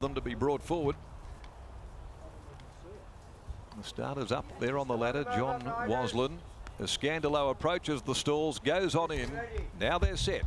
them to be brought forward. The starters up there on the ladder, John Waslin. As Scandalo approaches the stalls, goes on in. Now they're set.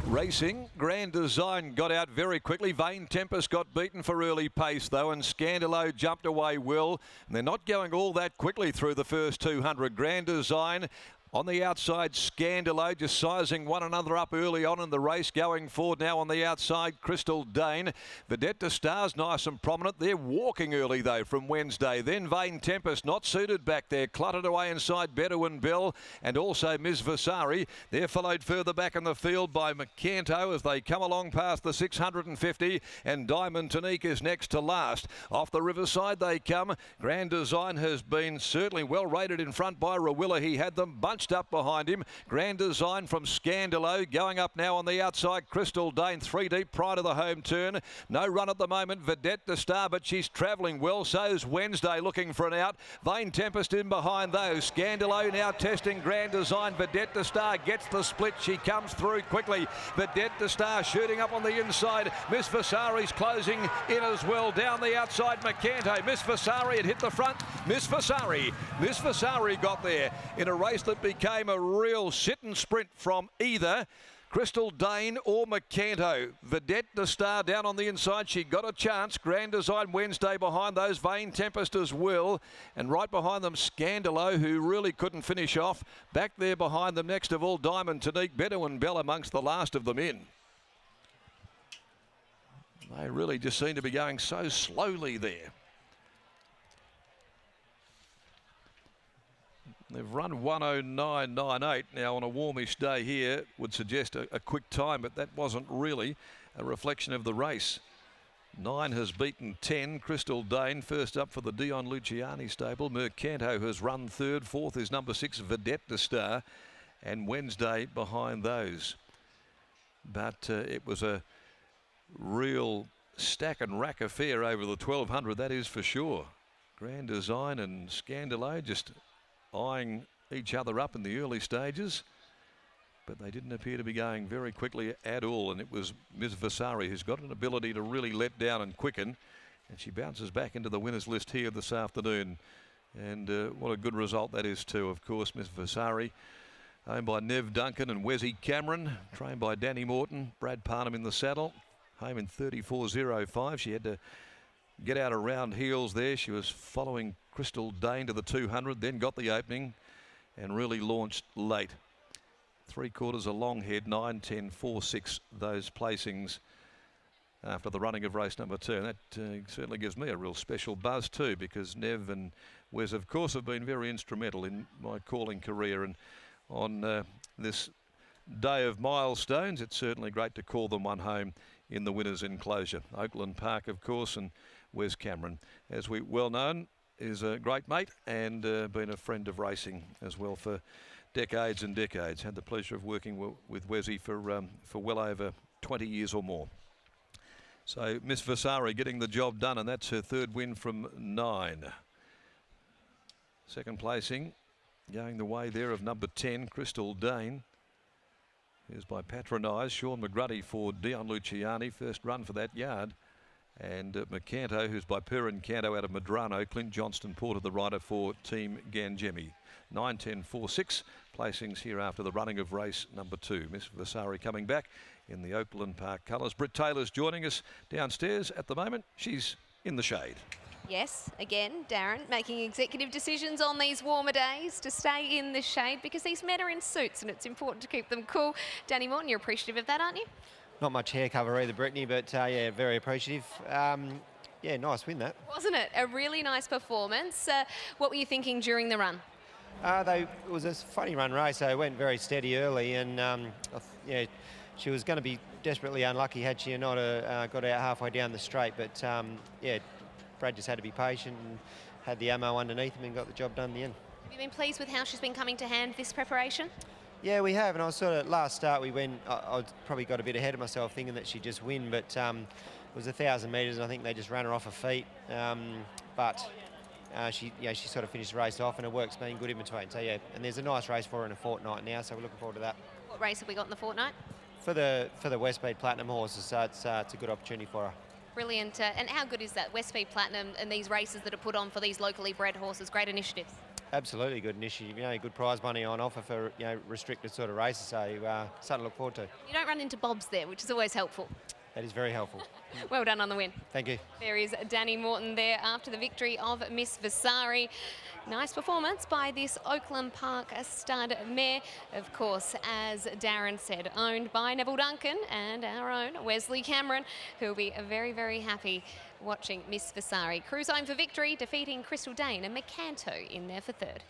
Racing, Grand Design got out very quickly. Vain Tempest got beaten for early pace though, and Scandalo jumped away well. And they're not going all that quickly through the first 200. Grand Design on the outside, Scandalo just sizing one another up early on in the race. Going forward now on the outside, Crystal Dane. Vedette de Star's nice and prominent. They're walking early though from Wednesday. Then Vain Tempest not suited back there. Cluttered away inside Bedouin Bell and also Ms. Vasari. They're followed further back in the field by McCanto as they come along past the 650. And Diamond Tonique is next to last. Off the riverside they come. Grand Design has been certainly well rated in front by Rawilla. He had them bunched up behind him. Grand Design from Scandalo going up now on the outside. Crystal Dane 3 deep prior to the home turn. No run at the moment. Vedette de Star, but she's travelling well. So's Wednesday looking for an out. Vain Tempest in behind those. Scandalo now testing Grand Design. Vedette de Star gets the split. She comes through quickly. Vedette de Star shooting up on the inside. Miss Vasari's closing in as well. Down the outside, McCanto. Miss Vasari had hit the front. Miss Vasari got there in a race that became a real sit and sprint from either Crystal Dane or McCanto. Vedette de Star down on the inside. She got a chance. Grand Design Wednesday behind those. Vain Tempest as well. And right behind them, Scandalo, who really couldn't finish off. Back there behind them, next of all, Diamond Tonique. Bedouin Bell amongst the last of them in. They really just seem to be going so slowly there. They've run 109.98 now on a warmish day here. Would suggest a quick time, but that wasn't really a reflection of the race. 9 has beaten 10. Crystal Dane first up for the Dion Luciani stable. Mercanto has run third. Fourth is number 6 Vedette de Star, and Wednesday behind those. But it was a real stack and rack affair over the 1200, that is for sure. Grand Design and Scandalo just eyeing each other up in the early stages, but they didn't appear to be going very quickly at all. And it was Ms. Vasari who's got an ability to really let down and quicken, and she bounces back into the winners list here this afternoon. And what a good result that is too. Of course, Ms. Vasari, owned by Nev Duncan and Wesley Cameron, trained by Danny Morton. Brad Parnham in the saddle, home in 34.05. She had to get out around heels there. She was following Crystal Dane to the 200, then got the opening and really launched late. 3/4 a long head, 9, 10, 4, 6, those placings after the running of race number 2. And that certainly gives me a real special buzz too, because Nev and Wes, of course, have been very instrumental in my calling career. And on this day of milestones, it's certainly great to call them one home in the winners' enclosure. Oakland Park, of course, and Wes Cameron, as we well known, is a great mate and been a friend of racing as well for decades and decades. Had the pleasure of working with Wesley for well over 20 years or more. So Miss Vasari getting the job done, and that's her third win from 9. Second placing going the way there of number 10, Crystal Dane. Here's by Patronise, Sean McGruddy for Dion Luciani, first run for that yard. And McCanto, who's by Perrin Canto out of Medrano. Clint Johnston Porter, the rider for Team Gangemi. 9, 10, 4, 6 placings here after the running of race number 2. Miss Vasari coming back in the Oakland Park colours. Britt Taylor's joining us downstairs at the moment. She's in the shade. Yes, again, Darren, making executive decisions on these warmer days to stay in the shade because these men are in suits and it's important to keep them cool. Danny Morton, you're appreciative of that, aren't you? Not much hair cover either, Brittany, but yeah, very appreciative. Yeah, nice win that. Wasn't it? A really nice performance. What were you thinking during the run? It was a funny run race. They went very steady early, and yeah, she was going to be desperately unlucky had she not got out halfway down the straight. But yeah, Brad just had to be patient and had the ammo underneath him and got the job done in the end. Have you been pleased with how she's been coming to hand this preparation? Yeah, we have, and I was sort of, last start we went, I probably got a bit ahead of myself thinking that she'd just win, but it was 1,000 metres and I think they just ran her off her feet. But she sort of finished the race off and her work's been good in between. So yeah, and there's a nice race for her in a fortnight now, so we're looking forward to that. What race have we got in the fortnight? for the Westmead Platinum horses, so it's a good opportunity for her. Brilliant. And how good is that Westmead Platinum and these races that are put on for these locally bred horses? Great initiatives. Absolutely good initiative. Good prize money on offer for restricted sort of races. So something to look forward to. You don't run into bobs there, which is always helpful. That is very helpful. Well done on the win. Thank you. There is Danny Morton there after the victory of Miss Vasari. Nice performance by this Oakland Park stud mare. Of course, as Darren said, owned by Neville Duncan and our own Wesley Cameron, who will be very, very happy watching Miss Vasari cruise home for victory, defeating Crystal Dane and Macanto in there for third.